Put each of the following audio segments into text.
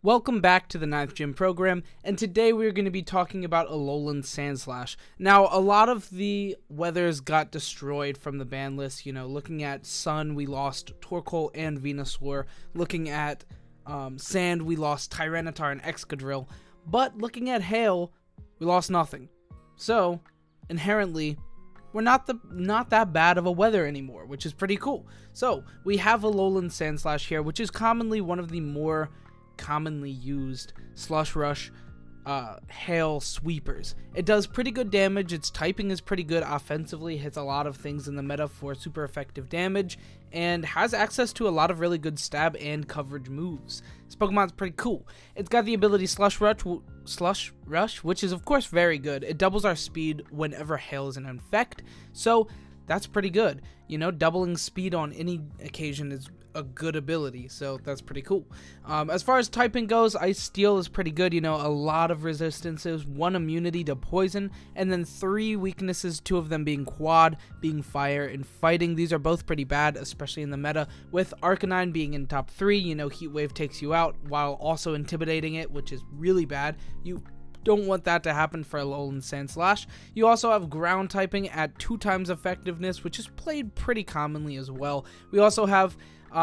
Welcome back to the 9th Gym program, and today we're going to be talking about Alolan Sandslash. Now, a lot of the weathers got destroyed from the ban list. You know, looking at Sun, we lost Torkoal and Venusaur. Looking at Sand, we lost Tyranitar and Excadrill. But looking at Hail, we lost nothing. So, inherently, we're not that bad of a weather anymore, which is pretty cool. So, we have Alolan Sandslash here, which is commonly one of the more commonly used Slush Rush Hail sweepers. It does pretty good damage. Its typing is pretty good offensively, hits a lot of things in the meta for super effective damage, and has access to a lot of really good stab and coverage moves. This Pokemon's pretty cool. It's got the ability Slush Rush, which is of course very good. It doubles our speed whenever Hail is an infect, so that's pretty good. You know, doubling speed on any occasion is a good ability, so that's pretty cool. As far as typing goes, Ice Steel is pretty good. You know, a lot of resistances, 1 immunity to poison, and then 3 weaknesses, 2 of them being quad, being fire, and fighting. These are both pretty bad, especially in the meta, with Arcanine being in top 3. You know, Heat Wave takes you out while also intimidating it, which is really bad. You don't want that to happen for Alolan Sandslash. You also have ground typing at 2 times effectiveness, which is played pretty commonly as well. We also have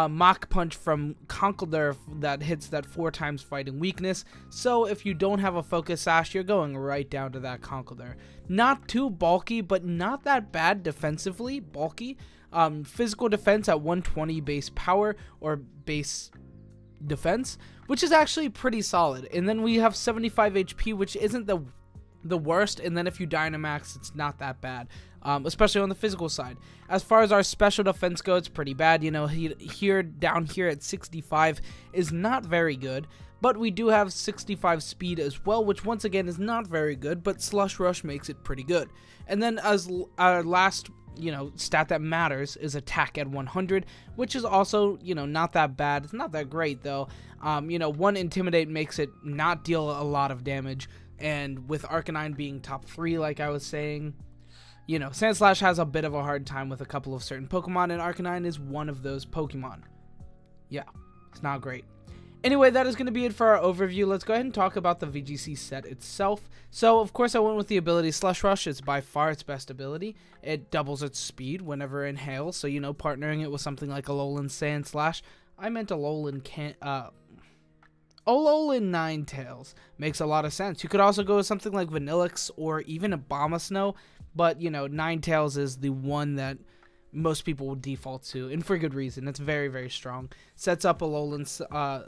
Mach Punch from Conkeldurr that hits that 4 times fighting weakness, so if you don't have a Focus Sash, you're going right down to that Conkeldurr. Not too bulky, but not that bad defensively bulky. Physical defense at 120 base power, or base defense, which is actually pretty solid. And then we have 75 HP, which isn't the worst, and then if you Dynamax, it's not that bad, especially on the physical side. As far as our special defense goes, it's pretty bad. You know, down here at 65 is not very good, but we do have 65 speed as well, which once again is not very good, but Slush Rush makes it pretty good. And then as our last, you know, stat that matters is attack at 100, which is also, you know, not that bad. It's not that great though. You know, 1 Intimidate makes it not deal a lot of damage, and with Arcanine being top 3, like I was saying, you know, Sandslash has a bit of a hard time with a couple of certain Pokemon, and Arcanine is one of those Pokemon. Yeah, it's not great. Anyway, that is going to be it for our overview. Let's go ahead and talk about the VGC set itself. So, of course, I went with the ability Slush Rush. It's by far its best ability. It doubles its speed whenever in Hail, so, you know, partnering it with something like Alolan Sandslash. I meant Alolan Ninetales makes a lot of sense. You could also go with something like Vanillix or even Abomasnow, but, you know, Ninetales is the one that most people will default to, and for good reason. It's very, very strong. Sets up Alolan's, I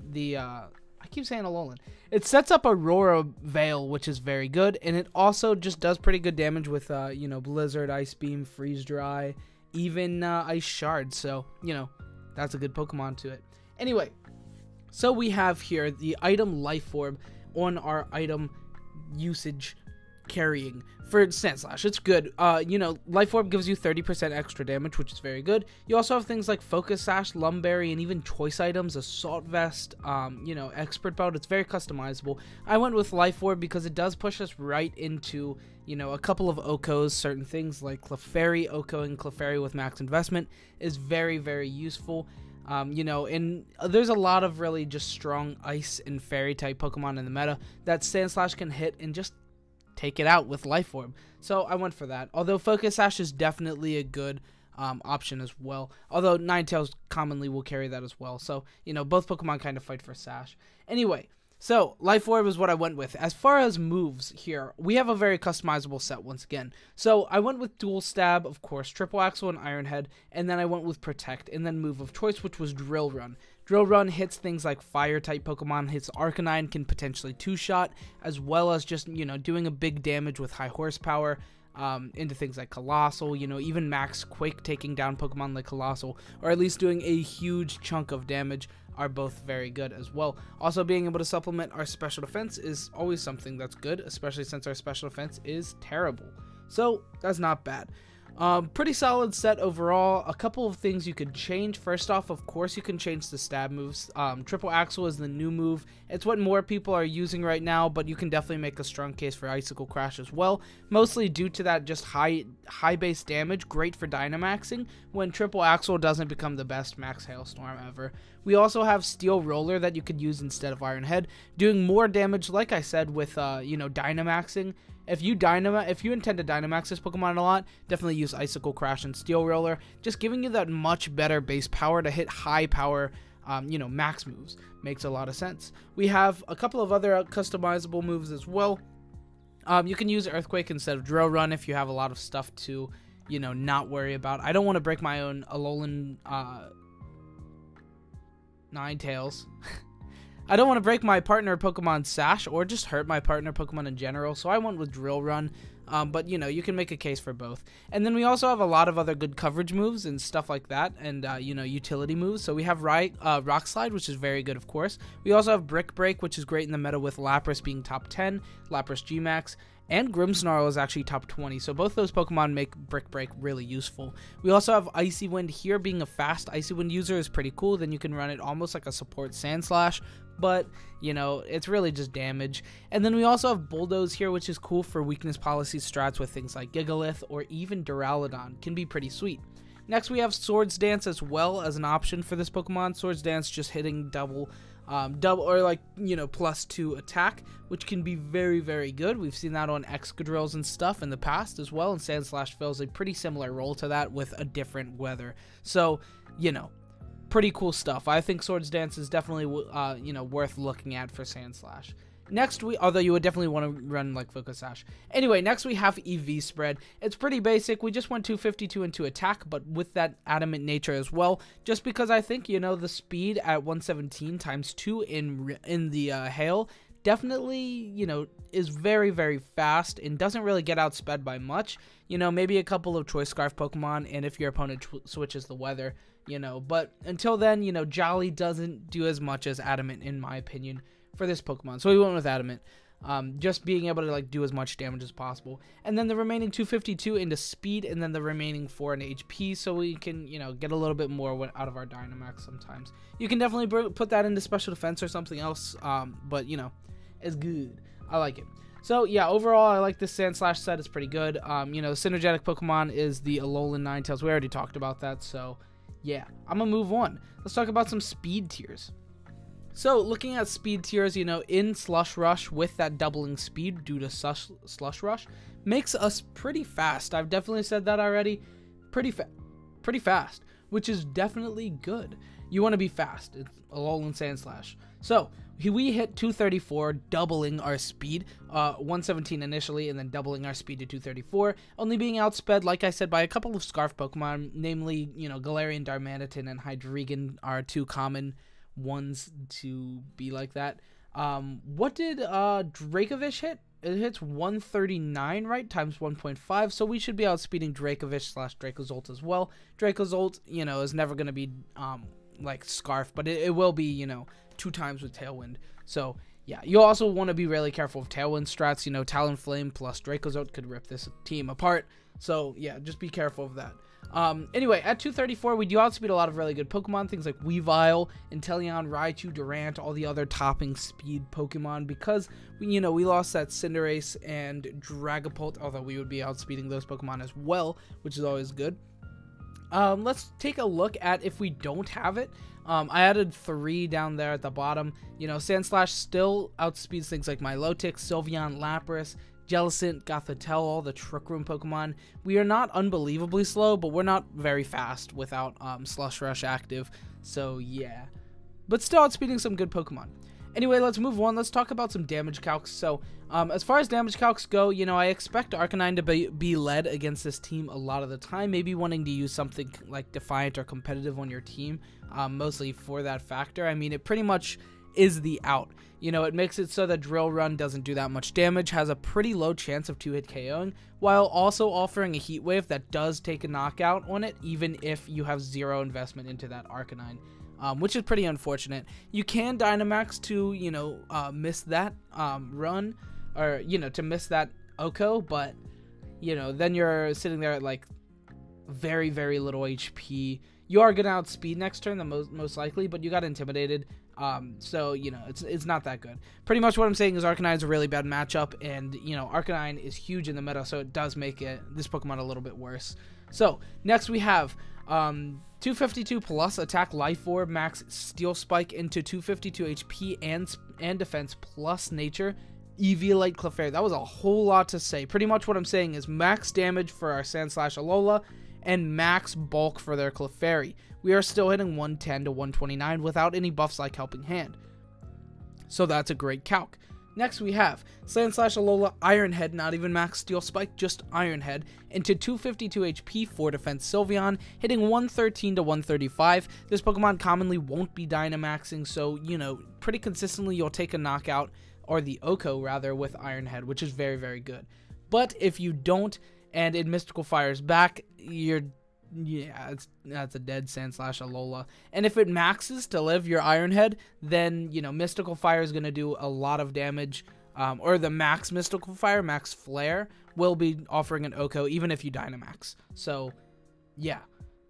keep saying Alolan. It sets up Aurora Veil, which is very good, and it also just does pretty good damage with, you know, Blizzard, Ice Beam, Freeze Dry, even Ice Shard, so, you know, that's a good Pokemon to it. Anyway, so we have here the item Life Orb on our item usage carrying for Sandslash. It's good. You know, Life Orb gives you 30% extra damage, which is very good. You also have things like Focus Sash, Lumberry, and even choice items, Assault Vest, you know, Expert Belt. It's very customizable. I went with Life Orb because it does push us right into, you know, a couple of OHKOs. Certain things like Clefairy, OHKO, and Clefairy with max investment is very, very useful. You know, and there's a lot of really just strong ice and fairy type Pokemon in the meta that Sandslash can hit and just take it out with Life Orb. So I went for that. Although Focus Sash is definitely a good option as well. Although Ninetales commonly will carry that as well. So, you know, both Pokemon kind of fight for Sash. Anyway, so Life Orb is what I went with. As far as moves here, we have a very customizable set once again. So I went with Dual Stab, of course, Triple Axle and Iron Head, and then I went with Protect, and then move of choice, which was Drill Run. Drill Run hits things like Fire-type Pokemon, hits Arcanine, can potentially 2-shot, as well as just, you know, doing a big damage with high horsepower into things like Colossal, you know, even Max Quake taking down Pokemon like Colossal, or at least doing a huge chunk of damage are both very good as well. Also, being able to supplement our special defense is always something that's good, especially since our special defense is terrible. So, that's not bad. Pretty solid set overall. A couple of things you could change. First off, of course, you can change the stab moves. Triple Axle is the new move. It's what more people are using right now, but you can definitely make a strong case for Icicle Crash as well. Mostly due to that just high base damage, great for Dynamaxing when Triple Axle doesn't become the best Max Hailstorm ever. We also have Steel Roller that you could use instead of Iron Head, doing more damage, like I said, with Dynamaxing. If you intend to Dynamax this Pokemon a lot, definitely use Icicle Crash and Steel Roller, just giving you that much better base power to hit high power, max moves. Makes a lot of sense. We have a couple of other customizable moves as well. You can use Earthquake instead of Drill Run if you have a lot of stuff to, not worry about. I don't want to break my own Alolan Ninetales. I don't want to break my partner Pokemon Sash or just hurt my partner Pokemon in general, so I went with Drill Run. But, you can make a case for both. And then we also have a lot of other good coverage moves and stuff like that, and, utility moves. So we have Rock Slide, which is very good, of course. We also have Brick Break, which is great in the meta with Lapras being top 10, Lapras G-Max, and Grimmsnarl is actually top 20, so both those Pokemon make Brick Break really useful. We also have Icy Wind here. Being a fast Icy Wind user is pretty cool. Then you can run it almost like a support Sandslash, but, it's really just damage. And then we also have Bulldoze here, which is cool for weakness policy strats with things like Gigalith or even Duraludon. Can be pretty sweet. Next, we have Swords Dance as well as an option for this Pokemon. Swords Dance just hitting double or +2 attack, which can be very, very good. We've seen that on Excadrills and stuff in the past as well, and Sandslash fills a pretty similar role to that with a different weather. So, pretty cool stuff. I think Swords Dance is definitely, worth looking at for Sandslash. Next, although you would definitely want to run like Focus Sash. Anyway, next we have EV Spread. It's pretty basic. We just went 252 into attack, but with that adamant nature as well. Just because I think, the speed at 117 times 2 in the Hail definitely, is very, very fast and doesn't really get outsped by much. Maybe a couple of Choice Scarf Pokemon, and if your opponent switches the weather, But until then, Jolly doesn't do as much as Adamant, in my opinion, for this Pokemon. So we went with Adamant. Just being able to do as much damage as possible. And then the remaining 252 into speed, and then the remaining 4 in HP, so we can, get a little bit more out of our Dynamax sometimes. You can definitely put that into special defense or something else, but, it's good. I like it. So, yeah, overall, I like this Sandslash set. It's pretty good. The synergetic Pokemon is the Alolan Ninetales. We already talked about that, so, yeah. I'm going to move on. Let's talk about some speed tiers. So, looking at speed tiers, in Slush Rush with that doubling speed due to Slush Rush makes us pretty fast. I've definitely said that already. Pretty fast, which is definitely good. You want to be fast. It's Alolan Sandslash. So, we hit 234, doubling our speed, 117 initially, and then doubling our speed to 234, only being outsped, like I said, by a couple of Scarf Pokemon, namely, Galarian, Darmanitan, and Hydreigon are two common ones to be like that. What did Dracovish hit? It hits 139, right, times 1.5, so we should be outspeeding Dracovish / Dracozolt as well. Dracozolt, is never going to be, like Scarf, but it will be, 2 times with Tailwind. So, yeah, you also want to be really careful of Tailwind strats. Talonflame plus Dracozolt could rip this team apart. So, yeah, just be careful of that. Anyway, at 234, we do outspeed a lot of really good Pokemon, things like Weavile, Inteleon, Raichu, Durant, all the other topping speed Pokemon, because, we lost that Cinderace and Dragapult, although we would be outspeeding those Pokemon as well, which is always good. Let's take a look at if we don't have it. I added 3 down there at the bottom. Sandslash still outspeeds things like Milotic, Sylveon, Lapras, Jellicent, Gothitelle, all the Trick Room Pokemon. We are not unbelievably slow, but we're not very fast without Slush Rush active. So, yeah. But still outspeeding some good Pokemon. Anyway, let's move on. Let's talk about some damage calcs. So, as far as damage calcs go, I expect Arcanine to be led against this team a lot of the time. Maybe wanting to use something like Defiant or Competitive on your team, mostly for that factor. I mean, it pretty much is the out. It makes it so that Drill Run doesn't do that much damage, has a pretty low chance of 2-hit KOing, while also offering a Heat Wave that does take a knockout on it, even if you have 0 investment into that Arcanine. Which is pretty unfortunate. You can Dynamax to, miss that run, or, to miss that Oko, but, then you're sitting there at, like, very, very little HP. You are going to outspeed next turn, the most likely, but you got intimidated. So, you know, it's not that good. Pretty much what I'm saying is Arcanine is a really bad matchup, and, you know, Arcanine is huge in the meta, so it does make this Pokemon a little bit worse. So, next we have 252 plus attack life orb, max steel spike into 252 HP and defense plus nature, Eviolite Clefairy. That was a whole lot to say. Pretty much what I'm saying is max damage for our Sandslash Alola and max bulk for their Clefairy. We are still hitting 110 to 129 without any buffs like Helping Hand. So that's a great calc. Next we have Sandslash Alola Iron Head, not even max Steel Spike, just Iron Head, into 252 HP for Defense Sylveon, hitting 113 to 135. This Pokemon commonly won't be Dynamaxing, so, you know, pretty consistently you'll take a knockout, or the Oko rather, with Iron Head, which is very, very good. But if you don't, and it Mystical Fires back, that's a dead Sandslash Alola. And if it maxes to live your Iron Head, then, you know, Mystical Fire is going to do a lot of damage, or the max Mystical Fire, max Flare, will be offering an Oko, even if you Dynamax. So, yeah,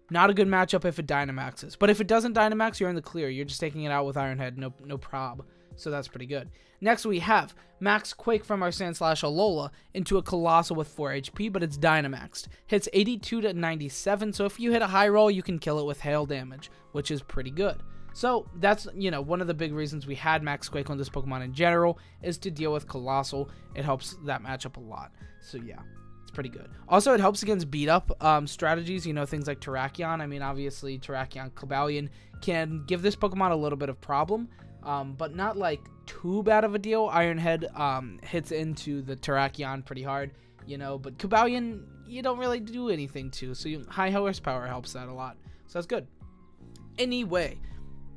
not a good matchup if it Dynamaxes. But if it doesn't Dynamax, you're in the clear. You're just taking it out with Iron Head, no prob. So that's pretty good. Next we have Max Quake from our Sandslash Alola into a Colossal with 4 HP, but it's Dynamaxed. Hits 82 to 97, so if you hit a high roll, you can kill it with hail damage, which is pretty good. So that's, you know, one of the big reasons we had Max Quake on this Pokemon in general is to deal with Colossal. It helps that matchup a lot. So yeah, it's pretty good. Also, it helps against beat up strategies, you know, things like Terrakion. I mean, obviously Terrakion Cobalion can give this Pokemon a little bit of problem. But not like too bad of a deal. Iron Head hits into the Terrakion pretty hard, you know, but Cobalion you don't really do anything to, so high horsepower helps that a lot, so that's good. Anyway,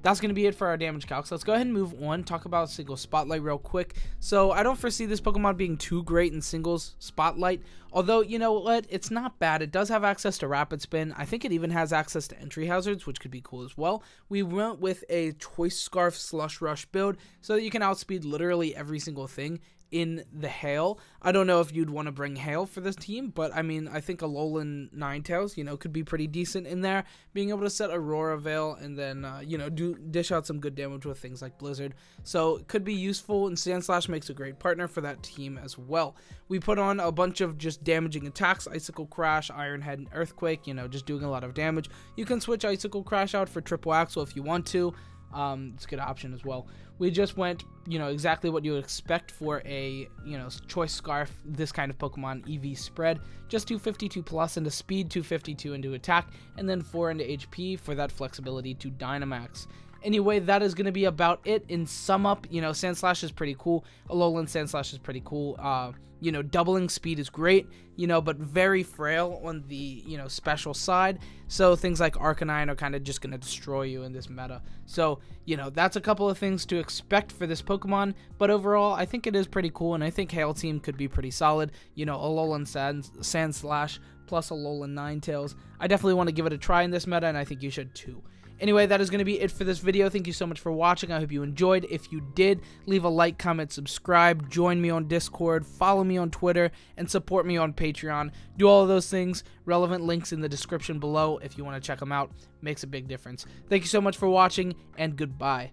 that's going to be it for our damage calcs. Let's go ahead and move on, talk about Single Spotlight real quick. So I don't foresee this Pokemon being too great in Singles Spotlight, although, you know what, it's not bad. It does have access to Rapid Spin. I think it even has access to Entry Hazards, which could be cool as well. We went with a Choice Scarf Slush Rush build so that you can outspeed literally every single thing in the Hail. I don't know if you'd want to bring Hail for this team, but I mean, I think Alolan Ninetales, you know, could be pretty decent in there, being able to set Aurora Veil and then, you know, dish out some good damage with things like Blizzard. So it could be useful, and Sandslash makes a great partner for that team as well. We put on a bunch of just damaging attacks, Icicle Crash, Iron Head, and Earthquake, you know, just doing a lot of damage. You can switch Icicle Crash out for Triple Axle if you want to. It's a good option as well. We just went, you know, exactly what you would expect for a, you know, Choice Scarf, this kind of Pokemon EV spread. Just 252 plus into speed, 252 into attack, and then 4 into HP for that flexibility to Dynamax. Anyway, that is going to be about it. In sum up, you know, Sandslash is pretty cool. Alolan Sandslash is pretty cool. You know, doubling speed is great, you know, but very frail on the, you know, special side. So things like Arcanine are kind of just going to destroy you in this meta. So, you know, that's a couple of things to expect for this Pokemon. But overall, I think it is pretty cool, and I think Hail Team could be pretty solid. You know, Alolan Sandslash plus Alolan Ninetales. I definitely want to give it a try in this meta, and I think you should too. Anyway, that is going to be it for this video. Thank you so much for watching. I hope you enjoyed. If you did, leave a like, comment, subscribe, join me on Discord, follow me on Twitter, and support me on Patreon. Do all of those things. Relevant links in the description below if you want to check them out. Makes a big difference. Thank you so much for watching, and goodbye.